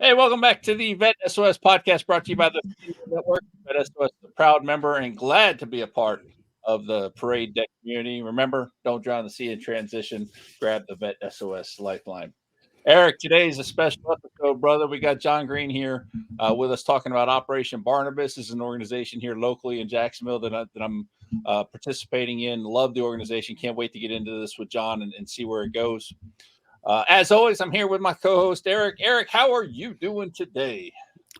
Hey, welcome back to the VET S.O.S podcast brought to you by the Network. VET S.O.S is a proud member and glad to be a part of the parade deck community. Remember, don't drown the sea in transition. Grab the VET S.O.S lifeline. Eric, today is a special episode, brother. We got John Green here with us talking about Operation Barnabas. This is an organization here locally in Jacksonville that I'm participating in. Love the organization. Can't wait to get into this with John and see where it goes. As always, I'm here with my co-host, Eric. Eric, how are you doing today?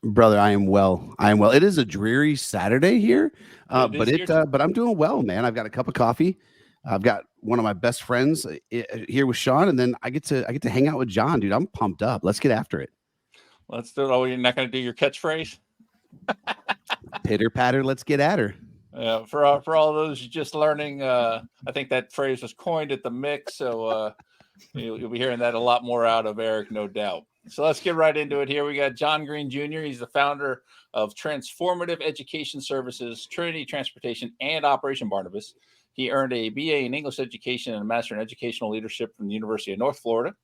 Brother, I am well. It is a dreary Saturday here, but I'm doing well, man. I've got a cup of coffee. I've got one of my best friends here with Shawn, and then I get to hang out with John, dude. I'm pumped up. Let's get after it. Let's do it. Oh, you're not going to do your catchphrase? Pitter patter. Let's get at her. For all those just learning, I think that phrase was coined at the mix, so you'll be hearing that a lot more out of Eric, no doubt. So let's get right into it here. We got John Green Jr. He's the founder of Transformative Education Services, Trinity Transportation, and Operation Barnabas. He earned a BA in English Education and a Master in Educational Leadership from the University of North Florida.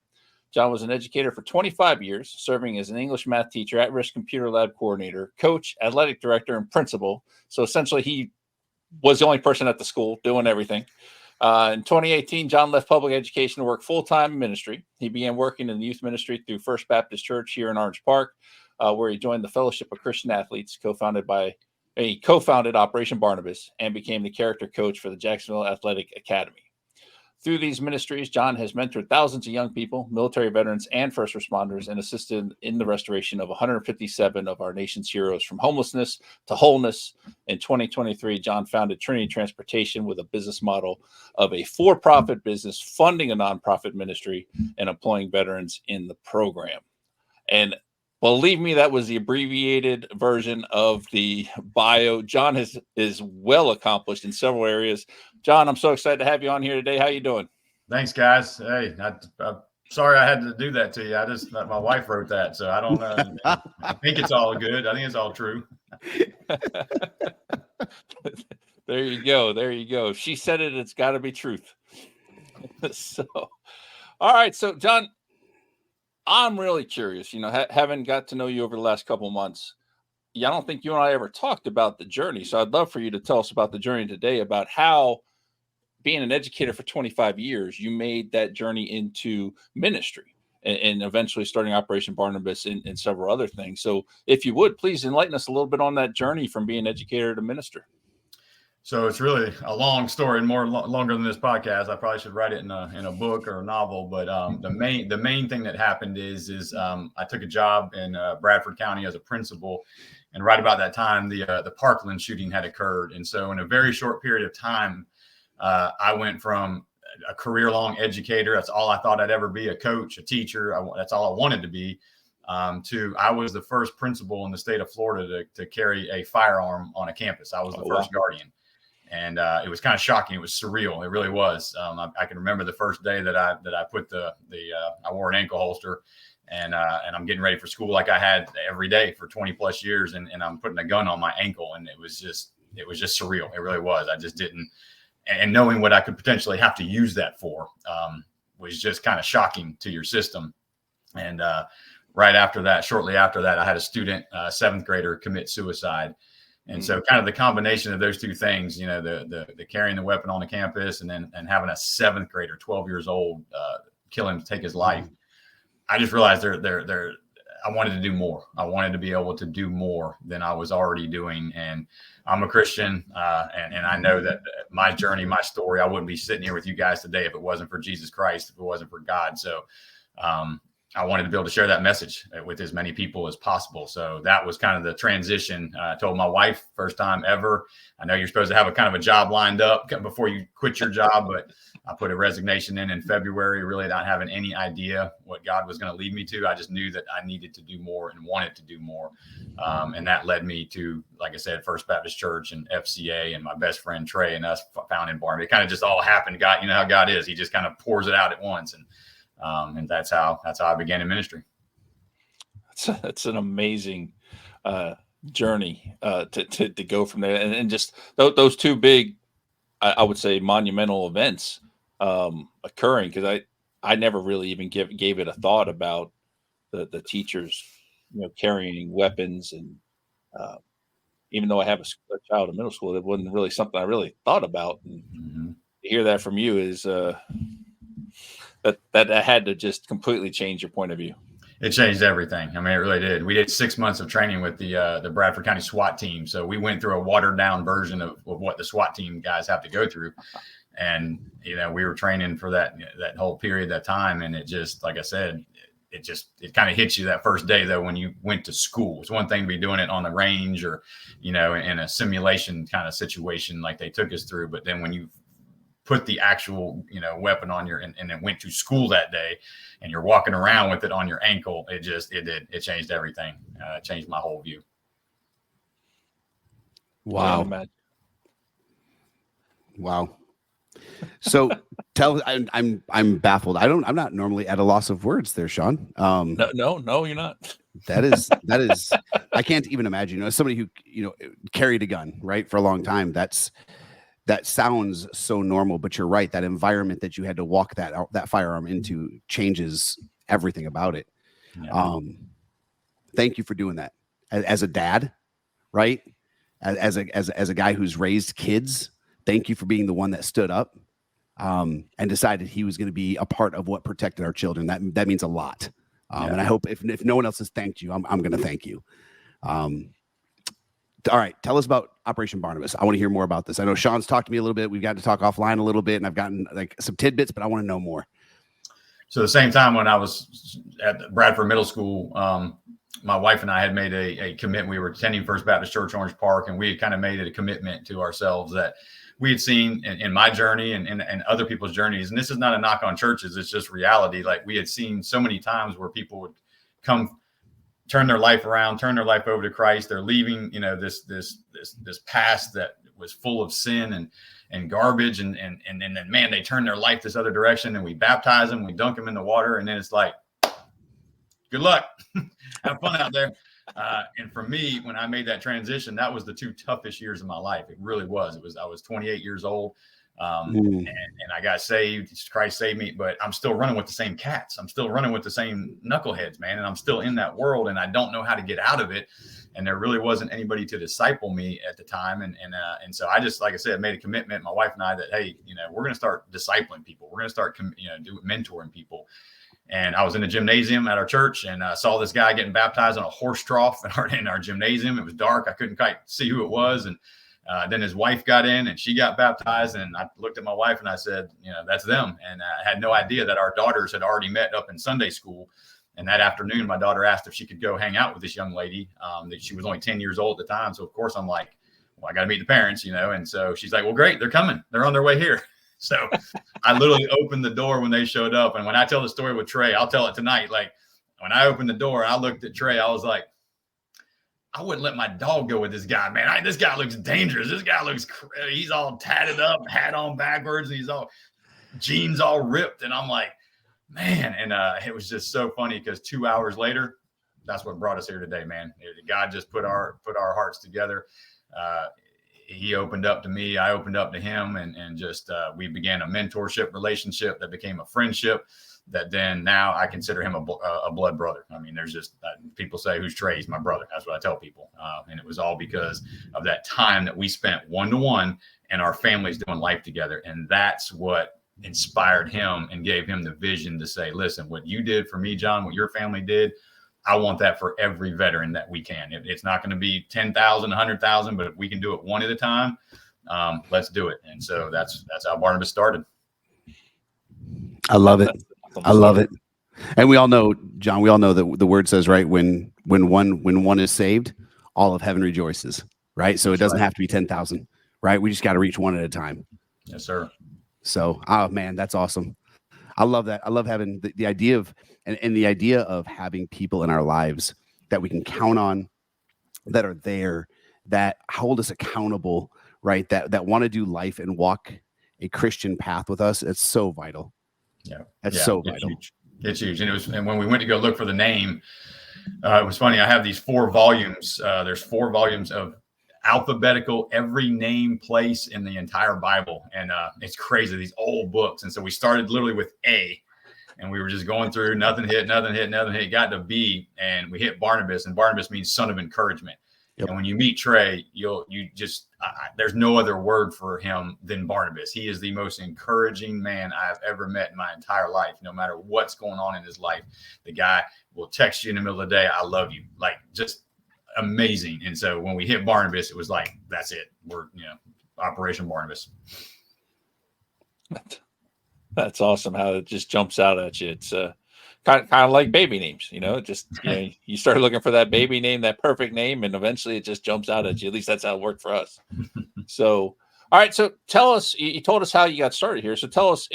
John was an educator for 25 years, serving as an English math teacher, at-risk computer lab coordinator, coach, athletic director, and principal. So essentially, he was the only person at the school doing everything. In 2018, John left public education to work full-time in ministry. He began working in the youth ministry through First Baptist Church here in Orange Park, where he joined the Fellowship of Christian Athletes, co-founded Operation Barnabas, and became the character coach for the Jacksonville Athletic Academy. Through these ministries, John has mentored thousands of young people, military veterans, and first responders, and assisted in the restoration of 157 of our nation's heroes from homelessness to wholeness. In 2023, John founded Trinity Transportation with a business model of a for-profit business funding a nonprofit ministry and employing veterans in the program. And believe me, that was the abbreviated version of the bio. John is well accomplished in several areas. John, I'm so excited to have you on here today. How you doing? Thanks, guys. Hey, I'm sorry I had to do that to you. My wife wrote that, so I don't know. I think it's all good. I think it's all true. There you go. If she said it, it's got to be truth. So, all right. So, John, I'm really curious, having got to know you over the last couple of months. I don't think you and I ever talked about the journey. So I'd love for you to tell us about the journey today, about how being an educator for 25 years, you made that journey into ministry and eventually starting Operation Barnabas and several other things. So if you would, please enlighten us a little bit on that journey from being an educator to minister. So it's really a long story and longer than this podcast. I probably should write it in a book or a novel. But the main thing that happened is I took a job in Bradford County as a principal, and right about that time the Parkland shooting had occurred. And so in a very short period of time, I went from a career-long educator. That's all I thought I'd ever be, a coach, a teacher. That's all I wanted to be. To I was the first principal in the state of Florida to carry a firearm on a campus. I was the first guardian. And it was kind of shocking. It was surreal. It really was. I can remember the first day that I put I wore an ankle holster, and I'm getting ready for school like I had every day for 20 plus years, and I'm putting a gun on my ankle, and it was just surreal. It really was. I just didn't, and knowing what I could potentially have to use that for was just kind of shocking to your system. And shortly after that, I had a student, 7th grader, commit suicide. And so kind of the combination of those two things, the carrying the weapon on the campus and having a 7th grader, 12 years old, kill him, take his life. I just realized I wanted to do more. I wanted to be able to do more than I was already doing. And I'm a Christian, and I know that my journey, my story, I wouldn't be sitting here with you guys today if it wasn't for Jesus Christ, if it wasn't for God. So I wanted to be able to share that message with as many people as possible. So that was kind of the transition. I told my wife, first time ever, I know you're supposed to have a kind of a job lined up before you quit your job, but I put a resignation in February, really not having any idea what God was going to lead me to. I just knew that I needed to do more and wanted to do more. And that led me to, like I said, First Baptist Church and FCA and my best friend Trey and us founding Barnabas. It kind of just all happened. God, you know how God is. He just kind of pours it out at once. And that's how I began in ministry. That's an amazing journey to go from there, and just those two big, I would say, monumental events occurring, because I never really even gave it a thought about the teachers carrying weapons. And even though I have a child in middle school, it wasn't really something I really thought about. And to hear that from you is that had to just completely change your point of view. It changed everything. I mean, it really did. We did 6 months of training with the Bradford County SWAT team. So we went through a watered down version of what the SWAT team guys have to go through. And, we were training for that whole period, that time. And it just, like I said, it kind of hits you that first day, though, when you went to school. It's one thing to be doing it on the range or, in a simulation kind of situation like they took us through. But then when you put the actual, weapon on and then went to school that day and you're walking around with it on your ankle, it changed everything. It changed my whole view. Wow. Wow. So I'm baffled. I'm not normally at a loss of words there, Shawn. No, you're not. That is, I can't even imagine, as somebody who, carried a gun, right, for a long time. That sounds so normal, but you're right. That environment that you had to walk that firearm into changes everything about it. Yeah. Thank you for doing that as a dad, right? As a guy who's raised kids. Thank you for being the one that stood up and decided he was going to be a part of what protected our children. That means a lot. And I hope if no one else has thanked you, I'm going to thank you. All right, tell us about Operation Barnabas. I want to hear more about this. I know Shawn's talked to me a little bit. We've got to talk offline a little bit, and I've gotten some tidbits, but I want to know more. So the same time when I was at Bradford Middle School, my wife and I had made a commitment. We were attending First Baptist Church Orange Park, and we had kind of made it a commitment to ourselves that we had seen in my journey and other people's journeys. And this is not a knock on churches. It's just reality. Like, we had seen so many times where people would come, turn their life around, turn their life over to Christ. They're leaving, this past that was full of sin and garbage. And then, man, they turn their life this other direction, and we baptize them, we dunk them in the water. And then it's like, good luck, have fun out there. And for me, when I made that transition, that was the two toughest years of my life. It really was. I was 28 years old. And I got saved. Christ saved me, but I'm still running with the same cats. I'm still running with the same knuckleheads, man. And I'm still in that world, and I don't know how to get out of it. And there really wasn't anybody to disciple me at the time. And so I just, like I said, made a commitment, my wife and I, that, hey, we're going to start discipling people. We're going to start, mentoring people. And I was in a gymnasium at our church, and I saw this guy getting baptized on a horse trough in our gymnasium. It was dark. I couldn't quite see who it was. And then his wife got in, and she got baptized. And I looked at my wife and I said, that's them. And I had no idea that our daughters had already met up in Sunday school. And that afternoon, my daughter asked if she could go hang out with this young lady. That she was only 10 years old at the time. So of course I'm like, well, I got to meet the parents, And so she's like, well, great. They're coming. They're on their way here. So I literally opened the door when they showed up. And when I tell the story with Trey, I'll tell it tonight. Like, when I opened the door, I looked at Trey, I was like, I wouldn't let my dog go with this guy, man. This guy looks dangerous. This guy looks crazy. He's all tatted up, hat on backwards, and he's all jeans all ripped. And I'm like, man. And it was just so funny, because 2 hours later, that's what brought us here today, man. God just put our hearts together. He opened up to me. I opened up to him, and just we began a mentorship relationship that became a friendship. That then now I consider him a blood brother. I mean, there's just people say, who's Trey? He's my brother. That's what I tell people. And it was all because of that time that we spent one-to-one and our families doing life together. And that's what inspired him and gave him the vision to say, listen, what you did for me, John, what your family did, I want that for every veteran that we can. It's not going to be 10,000, 100,000, but if we can do it one at a time, let's do it. And so that's how Barnabas started. I love it. I love it. And we all know, John, that the word says, right, when one is saved, all of heaven rejoices, right? So it doesn't have to be 10,000, right? We just got to reach one at a time. Yes, sir. So, oh man, that's awesome. I love that. I love having the idea of, and the idea of having people in our lives that we can count on, that are there, that hold us accountable, right? That want to do life and walk a Christian path with us. It's so vital. Yeah, that's so vital. Huge. It's huge. And when we went to go look for the name, it was funny. I have these 4 volumes. There's 4 volumes of alphabetical, every name, place in the entire Bible. And it's crazy, these old books. And so we started literally with A. And we were just going through, nothing hit. Got to B, and we hit Barnabas, and Barnabas means son of encouragement. Yep. And when you meet Trey, there's no other word for him than Barnabas. He is the most encouraging man I've ever met in my entire life. No matter what's going on in his life, the guy will text you in the middle of the day, I love you. Like, just amazing. And so when we hit Barnabas, it was like, that's it. We're, Operation Barnabas. That's awesome how it just jumps out at you. It's kind of like baby names, you start looking for that baby name, that perfect name, and eventually it just jumps out at you. At least that's how it worked for us. So, all right. So tell us, you told us how you got started here. So tell us,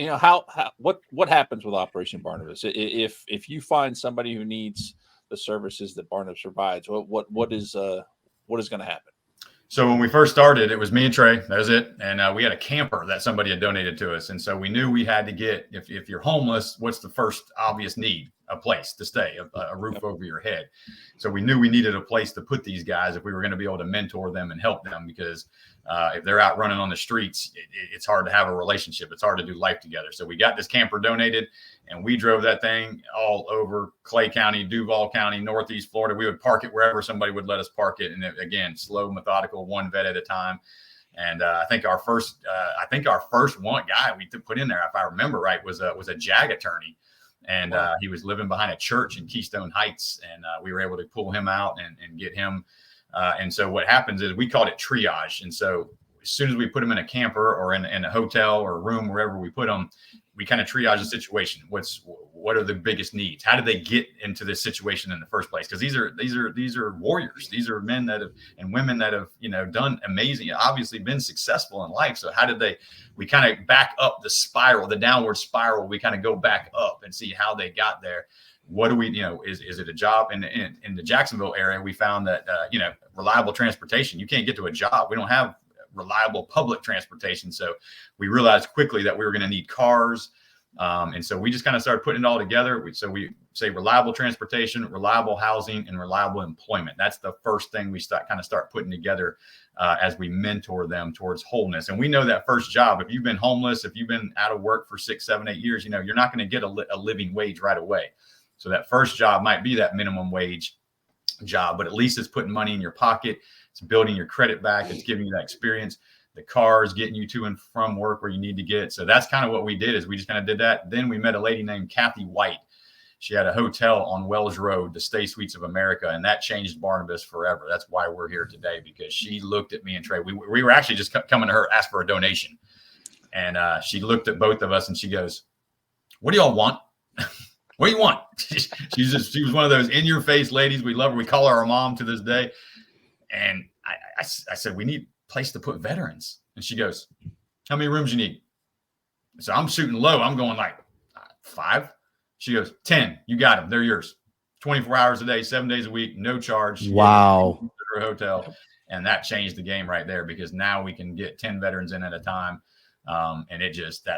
what happens with Operation Barnabas? If you find somebody who needs the services that Barnabas provides, what is going to happen? So when we first started, it was me and Trey. That was it. And we had a camper that somebody had donated to us. And so we knew we had to get, if you're homeless, what's the first obvious need? A place to stay, a roof over your head. So we knew we needed a place to put these guys if we were going to be able to mentor them and help them, because if they're out running on the streets, it's hard to have a relationship. It's hard to do life together. So we got this camper donated, and we drove that thing all over Clay County, Duval County, Northeast Florida. We would park it wherever somebody would let us park it. And again, slow, methodical, one vet at a time. And I think our first one guy we put in there, if I remember right, was a JAG attorney. And he was living behind a church in Keystone Heights, and we were able to pull him out and get him. And so what happens is we called it triage. And so as soon as we put him in a camper or in a hotel or a room, wherever we put them, we kind of triage the situation. What are the biggest needs? How did they get into this situation in the first place? Because these are warriors. These are men and women that have done amazing, obviously been successful in life. So how did we kind of back up the spiral, the downward spiral? We kind of go back up and see how they got there. What do we, is it a job? In the Jacksonville area, we found that reliable transportation. You can't get to a job. We don't have reliable public transportation. So we realized quickly that we were going to need cars. And so we just kind of started putting it all together. So we say reliable transportation, reliable housing, and reliable employment. That's the first thing we start putting together as we mentor them towards wholeness. And we know that first job, if you've been homeless, if you've been out of work for 6, 7, 8 years, you're not going to get a living wage right away. So that first job might be that minimum wage job, but at least it's putting money in your pocket. It's building your credit back. It's giving you that experience. The car is getting you to and from work where you need to get. So that's kind of what we did, is we just kind of did that. Then we met a lady named Kathy White. She had a hotel on Wells Road, the Stay Suites of America, and that changed Barnabas forever. That's why we're here today, because she looked at me and Trey. We were actually just coming to her, ask for a donation. And she looked at both of us and she goes, "What do y'all want? What do you want?" She was one of those in-your-face ladies. We love her. We call her our mom to this day. And I said, "We need a place to put veterans." And she goes, "How many rooms you need?" So I'm shooting low. I'm going like 5. She goes, 10. You got them. They're yours. 24 hours a day, 7 days a week, no charge. Wow. Her hotel. And that changed the game right there, because now we can get 10 veterans in at a time. And it just,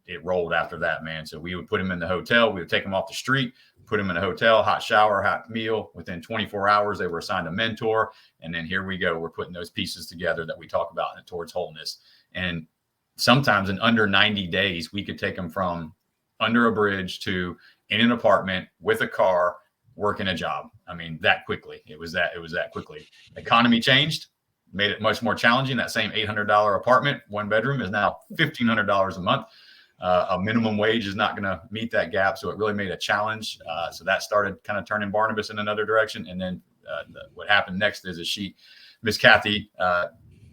it rolled after that, man. So we would put them in the hotel. We would take them off the street, put them in a hotel, hot shower, hot meal. Within 24 hours, they were assigned a mentor. And then here we go. We're putting those pieces together that we talk about towards wholeness. And sometimes in under 90 days, we could take them from under a bridge to in an apartment with a car, working a job. I mean, that quickly. It was that quickly. The economy changed, made it much more challenging. That same $800 apartment, 1 bedroom, is now $1,500 a month. A minimum wage is not going to meet that gap. So it really made a challenge. So that started kind of turning Barnabas in another direction. And then what happened next is Miss Kathy,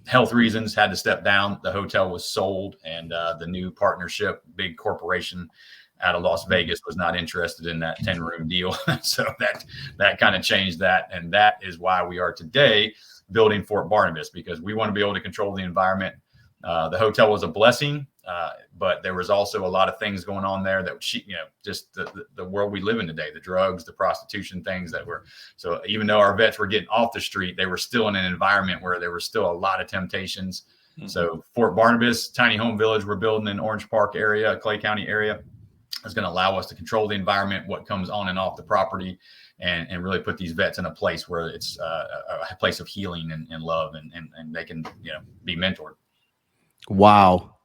health reasons, had to step down. The hotel was sold, and the new partnership, big corporation out of Las Vegas, was not interested in that 10-room deal. So that kind of changed that. And that is why we are today building Fort Barnabas, because we want to be able to control the environment. The hotel was a blessing, but there was also a lot of things going on there that just the world we live in today, the drugs, the prostitution, things that were. So even though our vets were getting off the street, they were still in an environment where there were still a lot of temptations. Mm-hmm. So Fort Barnabas, tiny home village we're building in Orange Park area, Clay County area, is going to allow us to control the environment, what comes on and off the property, and really put these vets in a place where it's a place of healing and love, and they can be mentored. Wow.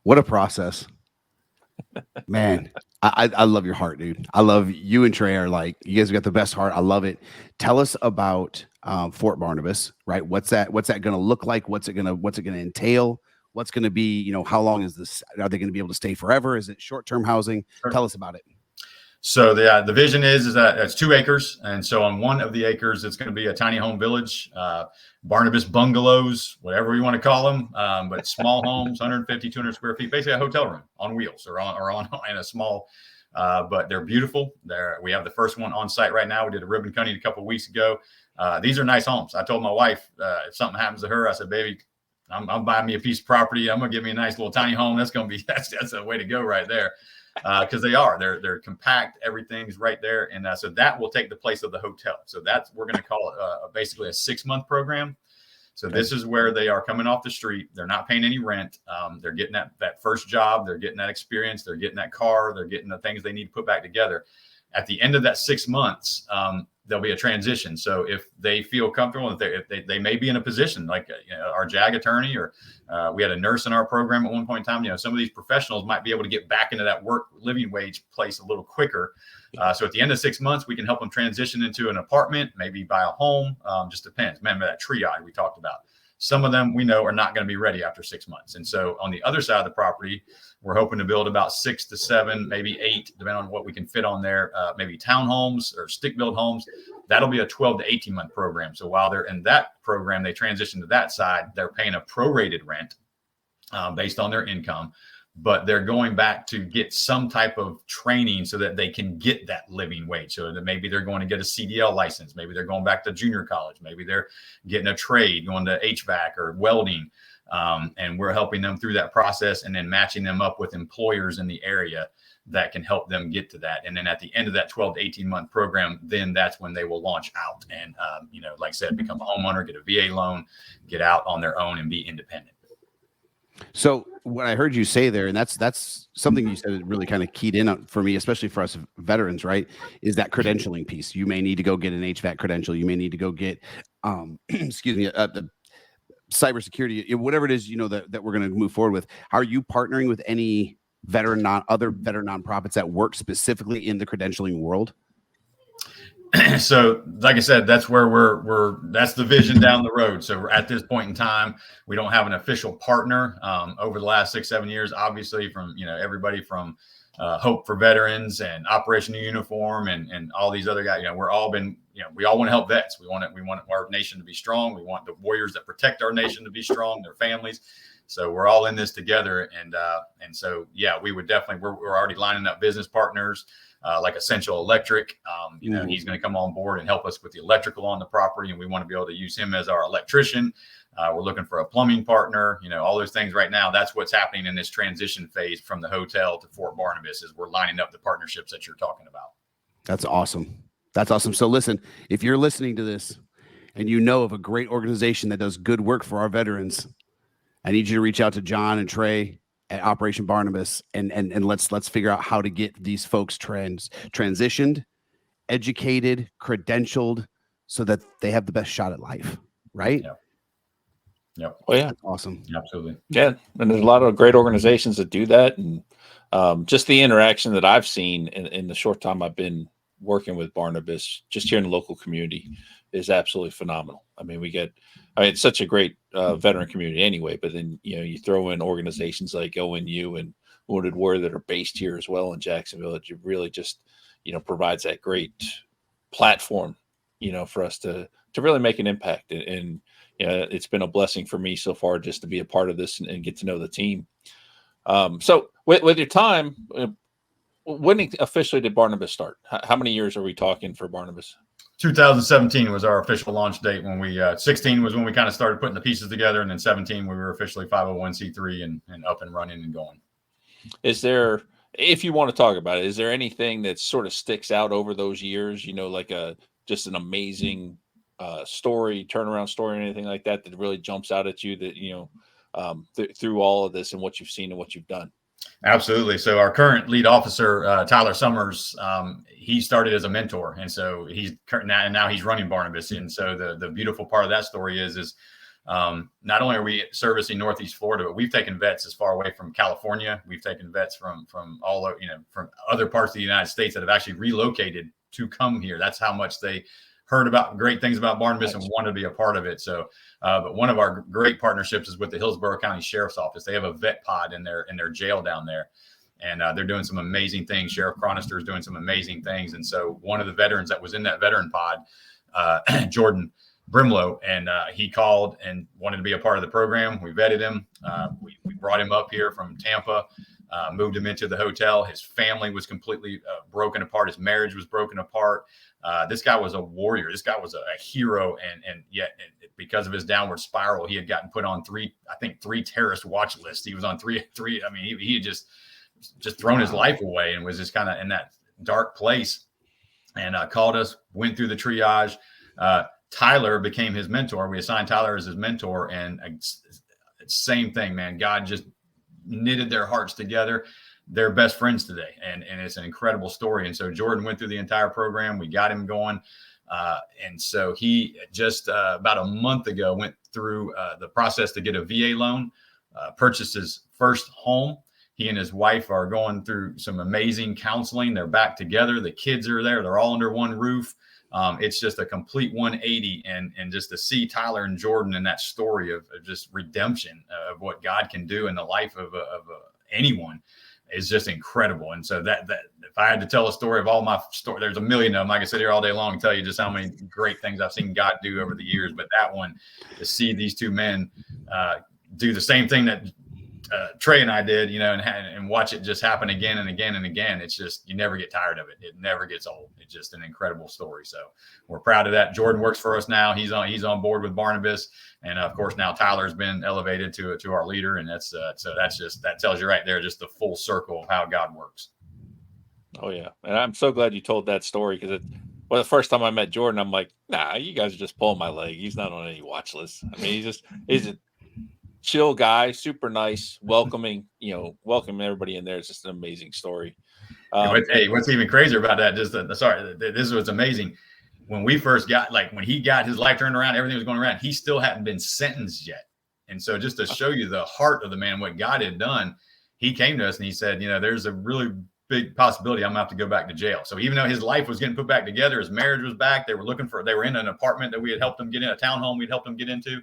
What a process. Man, I love your heart, dude. I love you and Trey are like, you guys got the best heart. I love it. Tell us about Fort Barnabas, right? What's that going to look like? What's it going to entail? What's going to be, how long is this? Are they going to be able to stay forever? Is it short-term housing? Sure. Tell us about it. So the vision is that it's 2 acres. And so on one of the acres, it's going to be a tiny home village, Barnabas bungalows, whatever you want to call them. But small homes, 150, 200 square feet, basically a hotel room on wheels or on in a small, but they're beautiful. We have the first one on site right now. We did a ribbon cutting a couple of weeks ago. These are nice homes. I told my wife, if something happens to her, I said, baby, I'm buying me a piece of property. I'm going to give me a nice little tiny home. That's going to be, that's a way to go right there. Because they're compact, everything's right there, and so that will take the place of the hotel. So we're going to call it basically a 6-month program. So this is where they are coming off the street. They're not paying any rent. They're getting that first job. They're getting that experience. They're getting that car. They're getting the things they need to put back together. At the end of that 6 months, there'll be a transition. So if they feel comfortable, if they may be in a position like our JAG attorney, or we had a nurse in our program at one point in time. Some of these professionals might be able to get back into that work living wage place a little quicker. So at the end of 6 months, we can help them transition into an apartment, maybe buy a home. Just depends. Remember that triage we talked about. Some of them we know are not going to be ready after 6 months. And so on the other side of the property, we're hoping to build about 6 to 7, maybe 8, depending on what we can fit on there, maybe townhomes or stick-built homes. That'll be a 12 to 18-month program. So while they're in that program, they transition to that side. They're paying a prorated rent based on their income, but they're going back to get some type of training so that they can get that living wage. So that maybe they're going to get a CDL license. Maybe they're going back to junior college. Maybe they're getting a trade, going to HVAC or welding. And we're helping them through that process and then matching them up with employers in the area that can help them get to that. And then at the end of that 12 to 18-month program, then that's when they will launch out and, like I said, become a homeowner, get a VA loan, get out on their own and be independent. So what I heard you say there, and that's something you said that really kind of keyed in on for me, especially for us veterans, right? Is that credentialing piece. You may need to go get an HVAC credential. You may need to go get, the cybersecurity, whatever it is, that we're going to move forward with. Are you partnering with any other veteran nonprofits that work specifically in the credentialing world? So like I said, that's where that's the vision down the road. So at this point in time, we don't have an official partner. Over the last 6-7 years, obviously from, everybody from Hope for Veterans and Operation Uniform and all these other guys, we all want to help vets. We want our nation to be strong. We want the warriors that protect our nation to be strong, their families. So we're all in this together. And so, yeah, we would definitely, we're already lining up business partners. Like Essential Electric, he's going to come on board and help us with the electrical on the property, and we want to be able to use him as our electrician. We're looking for a plumbing partner, all those things right now. That's what's happening in this transition phase from the hotel to Fort Barnabas, is we're lining up the partnerships that you're talking about. That's awesome. That's awesome. So listen, if you're listening to this and you know of a great organization that does good work for our veterans, I need you to reach out to John and Trey at Operation Barnabas, and let's figure out how to get these folks transitioned, educated, credentialed, so that they have the best shot at life. Right? Yep. Oh yeah. That's awesome. Absolutely. Yeah, and there's a lot of great organizations that do that, and just the interaction that I've seen in the short time I've been working with Barnabas, just here in the local community, is absolutely phenomenal. I mean, it's such a great veteran community anyway, but then, you throw in organizations like ONU and Wounded Warrior that are based here as well in Jacksonville. It really just, provides that great platform, for us to really make an impact. And it's been a blessing for me so far just to be a part of this and get to know the team. So with your time, when officially did Barnabas start? How many years are we talking for Barnabas? 2017 was our official launch date. When 16 was when we kind of started putting the pieces together, and then 17 we were officially 501c3 and up and running and going. Is there, if you want to talk about it, is there anything that sort of sticks out over those years? Like just an amazing story, turnaround story, or anything like that really jumps out at you that through all of this and what you've seen and what you've done? Absolutely. So our current lead officer, Tyler Summers, he started as a mentor, and so now he's running Barnabas. And so the beautiful part of that story is Not only are we servicing Northeast Florida, but we've taken vets as far away from California. We've taken vets from all over, from other parts of the United States that have actually relocated to come here. That's how much they heard about great things about Barnabas and wanted to be a part of it. So, but one of our great partnerships is with the Hillsborough County Sheriff's Office. They have a vet pod in their jail down there. And they're doing some amazing things. Sheriff Chronister is doing some amazing things. And so one of the veterans that was in that veteran pod, Jordan Brimlow, and he called and wanted to be a part of the program. We vetted him. We brought him up here from Tampa, moved him into the hotel. His family was completely broken apart. His marriage was broken apart. This guy was a warrior. This guy was a hero. And yet because of his downward spiral, he had gotten put on three terrorist watch lists. He was on three. I mean, he had just thrown his life away and was just kind of in that dark place, and called us, went through the triage. Tyler became his mentor. We assigned Tyler as his mentor, and same thing, man. God just knitted their hearts together. They're best friends today. And it's an incredible story. And so Jordan went through the entire program. We got him going. And so he just about a month ago went through the process to get a VA loan, purchased his first home. He and his wife are going through some amazing counseling. They're back together. The kids are there. They're all under one roof. It's just a complete 180. And just to see Tyler and Jordan in that story of just redemption of what God can do in the life of anyone is just incredible. And so that if I had to tell a story of all my story, there's a million of them. I could sit here all day long and tell you just how many great things I've seen God do over the years. But that one, to see these two men do the same thing that Trey and I did, and watch it just happen again and again and again. It's just, you never get tired of it. It never gets old. It's just an incredible story. So we're proud of that. Jordan works for us now. He's on board with Barnabas. And of course, now Tyler's been elevated to our leader. And that's that tells you right there, just the full circle of how God works. Oh yeah. And I'm so glad you told that story, because the first time I met Jordan, I'm like, nah, you guys are just pulling my leg. He's not on any watch list. I mean, he's a chill guy, super nice, welcoming everybody in there. It's just an amazing story. Hey, what's even crazier about that? This was amazing. When we first when he got his life turned around, everything was going around. He still hadn't been sentenced yet. And so just to show you the heart of the man, what God had done, he came to us and he said, there's a really big possibility I'm gonna have to go back to jail. So even though his life was getting put back together, his marriage was back, they were in an apartment that we had helped him get in, a townhome we'd helped him get into.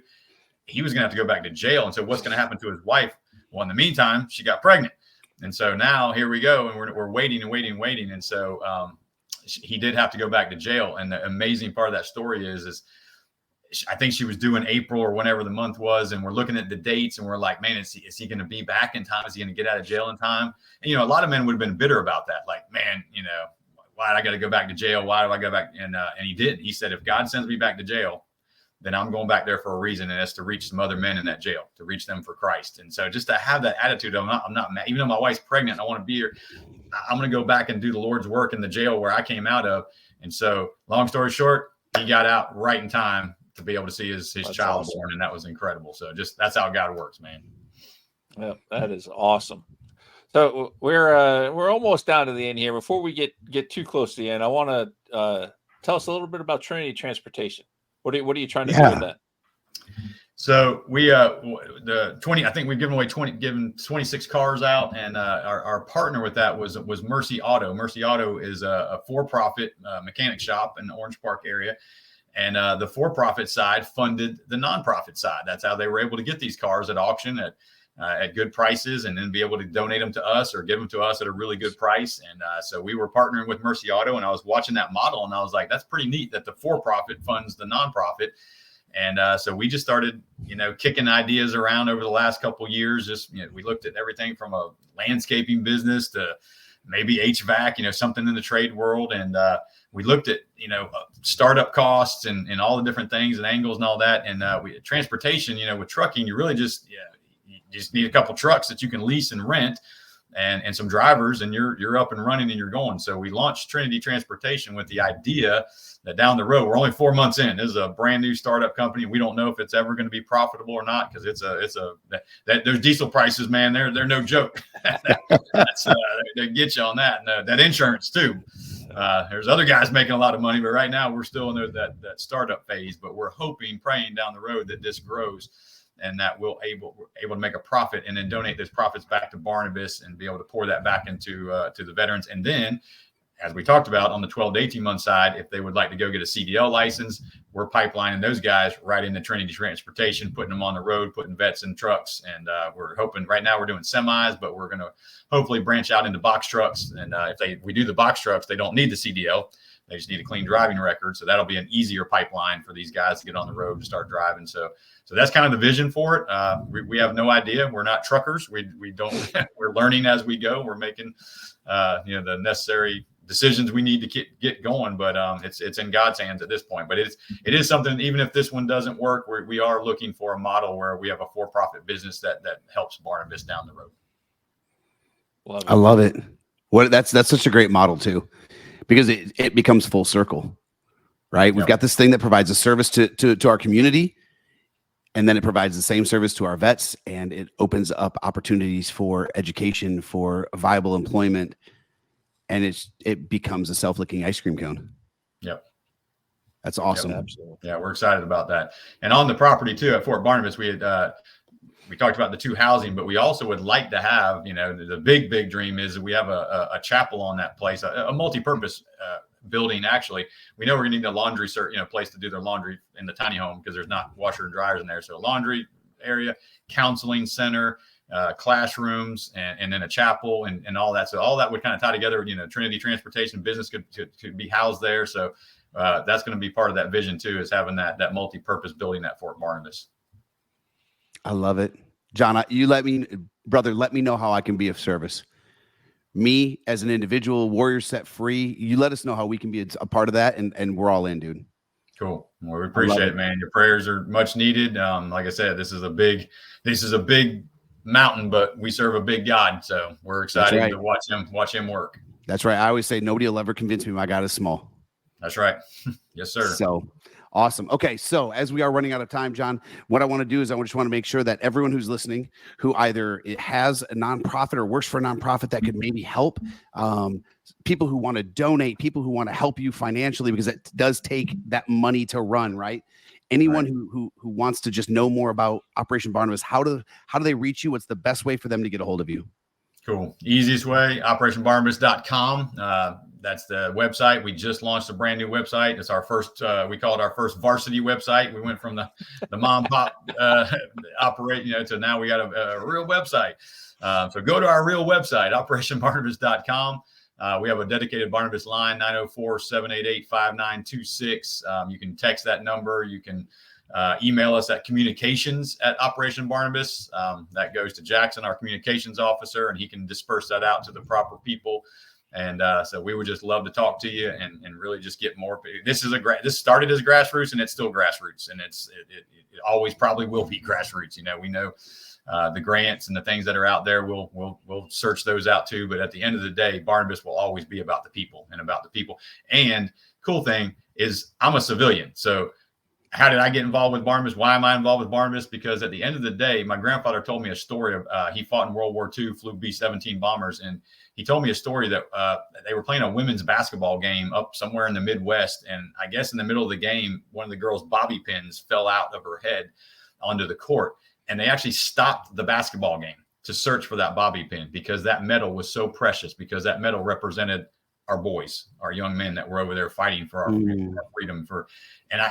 He was going to have to go back to jail. And so what's going to happen to his wife? Well, in the meantime, she got pregnant. And so now here we go. And we're waiting and waiting and waiting. And so he did have to go back to jail. And the amazing part of that story is I think she was due in April or whenever the month was. And we're looking at the dates and we're like, man, is he going to be back in time? Is he going to get out of jail in time? And, a lot of men would have been bitter about that. Like, man, why I got to go back to jail? Why do I go back? And he didn't. He said, if God sends me back to jail, then I'm going back there for a reason, and that's to reach some other men in that jail, to reach them for Christ. And so just to have that attitude, I'm not mad. Even though my wife's pregnant, I want to be here. I'm going to go back and do the Lord's work in the jail where I came out of. And so long story short, he got out right in time to be able to see his child awesome. Born. And that was incredible. So just, that's how God works, man. Yeah, that is awesome. So we're almost down to the end here. Before we get too close to the end, I want to tell us a little bit about Trinity Transportation. What are you trying to do with that? So we I think we've given 26 cars out, and our partner with that was Mercy Auto. Mercy Auto is a for-profit mechanic shop in the Orange Park area, and the for-profit side funded the nonprofit side. That's how they were able to get these cars at auction at good prices, and then be able to donate them to us or give them to us at a really good price. And so we were partnering with Mercy Auto, and I was watching that model, and I was like, that's pretty neat that the for-profit funds the nonprofit. And so we just started, kicking ideas around over the last couple of years. Just, we looked at everything from a landscaping business to maybe HVAC, something in the trade world. And we looked at, startup costs and all the different things and angles and all that. And transportation, with trucking, you really just need a couple trucks that you can lease and rent and some drivers, and you're up and running and you're going. So we launched Trinity Transportation with the idea that down the road, we're only 4 months in. This is a brand new startup company. We don't know if it's ever going to be profitable or not, because there's diesel prices, man. They're no joke. They get you on that. And that insurance too. There's other guys making a lot of money, but right now we're still in that startup phase. But we're hoping, praying down the road that this grows and that we're able to make a profit and then donate those profits back to Barnabas and be able to pour that back into to the veterans. And then, as we talked about on the 12 to 18 month side, if they would like to go get a CDL license, we're pipelining those guys right into Trinity Transportation, putting them on the road, putting vets in trucks. And we're hoping right now we're doing semis, but we're going to hopefully branch out into box trucks. And if we do the box trucks, they don't need the CDL. They just need a clean driving record. So that'll be an easier pipeline for these guys to get on the road and start driving. So that's kind of the vision for it. We have no idea. We're not truckers. We don't, we're learning as we go. We're making, the necessary decisions we need to get going, but it's in God's hands at this point. But it is something, even if this one doesn't work, we are looking for a model where we have a for-profit business that helps Barnabas down the road. I love it. That's such a great model too, because it becomes full circle, right? We've got this thing that provides a service to our community, and then it provides the same service to our vets, and it opens up opportunities for education, for viable employment. And it becomes a self-licking ice cream cone. Yep. That's awesome. Yep, absolutely. Yeah, we're excited about that. And on the property too, at Fort Barnabas, we talked about the 2 housing, but we also would like to have, the big dream is we have a chapel on that place, a multi-purpose building. Actually, we know we're gonna need a laundry place to do their laundry in the tiny home because there's not washer and dryers in there. So a laundry area, counseling center, classrooms, and then a chapel and all that. So all that would kind of tie together. Trinity Transportation business could be housed there. So that's going to be part of that vision too, is having that multi-purpose building at Fort Barnabas. I love it. John, let me know how I can be of service. Me as an individual, warrior set free, you let us know how we can be a part of that, and we're all in, dude. Cool. Well, we appreciate it, man. Your prayers are much needed. Like I said, this is a big mountain, but we serve a big God, so we're excited to watch him work. That's right. I always say nobody will ever convince me my God is small. That's right. Yes, sir. So awesome. Okay, so as we are running out of time, John, what I want to do is I just want to make sure that everyone who's listening, who either it has a nonprofit or works for a nonprofit that could maybe help, people who want to donate, people who want to help you financially, because it does take that money to run, right? Anyone who wants to just know more about Operation Barnabas, how do they reach you? What's the best way for them to get a hold of you? Cool. Easiest way, operationbarnabas.com. That's the website. We just launched a brand new website. It's our first, we call it our first varsity website. We went from the mom pop operate, to now we got a real website. So go to our real website, operationbarnabas.com. We have a dedicated Barnabas line, 904-788-5926. You can text that number. You can email us at communications@Operation Barnabas. That goes to Jackson, our communications officer, and he can disperse that out to the proper people. And so we would just love to talk to you and really just get more. This started as grassroots, and it's still grassroots, and it always probably will be grassroots. We know the grants and the things that are out there, we'll search those out too. But at the end of the day, Barnabas will always be about the people and about the people. And cool thing is I'm a civilian. So how did I get involved with Barnabas? Why am I involved with Barnabas? Because at the end of the day, my grandfather told me a story of he fought in World War II, flew B-17 bombers. And he told me a story that they were playing a women's basketball game up somewhere in the Midwest. And I guess in the middle of the game, one of the girls' bobby pins fell out of her head onto the court. And they actually stopped the basketball game to search for that bobby pin because that medal was so precious, because that medal represented our boys, our young men that were over there fighting for our freedom.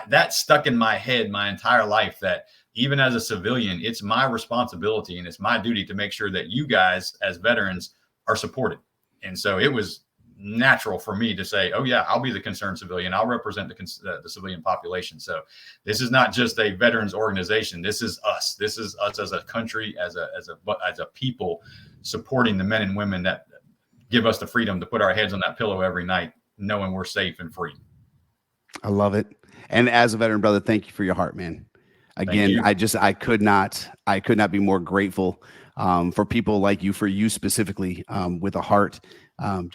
That stuck in my head my entire life, that even as a civilian, it's my responsibility and it's my duty to make sure that you guys as veterans are supported. And so it was natural for me to say, oh yeah, I'll be the concerned civilian. I'll represent the civilian population. So this is not just a veterans organization. This is us. This is us as a country, as a people, supporting the men and women that give us the freedom to put our heads on that pillow every night, knowing we're safe and free. I love it. And as a veteran brother, thank you for your heart, man. Again, I could not be more grateful for people like you, for you specifically, with a heart,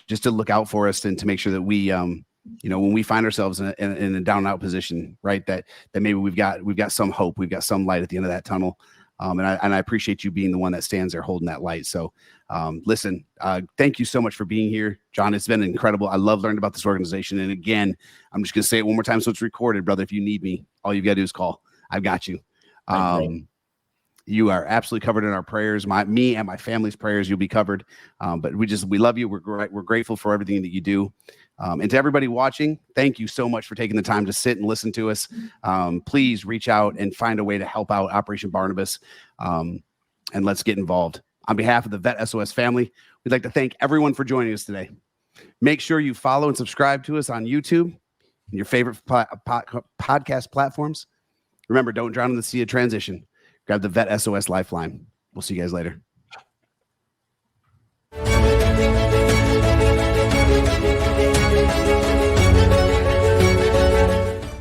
just to look out for us and to make sure that we, when we find ourselves in a down and out position, right, that maybe we've got some hope, we've got some light at the end of that tunnel. And I appreciate you being the one that stands there holding that light. So listen, thank you so much for being here, John. It's been incredible. I love learning about this organization. And again, I'm just going to say it one more time so it's recorded, brother. If you need me, all you've got to do is call. I've got you. You are absolutely covered in our prayers. Me and my family's prayers, you'll be covered. But we love you. We're grateful for everything that you do. And to everybody watching, thank you so much for taking the time to sit and listen to us. Please reach out and find a way to help out Operation Barnabas. And let's get involved. On behalf of the VET S.O.S family, we'd like to thank everyone for joining us today. Make sure you follow and subscribe to us on YouTube and your favorite podcast platforms. Remember, don't drown in the sea of transition. Grab the VET S.O.S Lifeline. We'll see you guys later.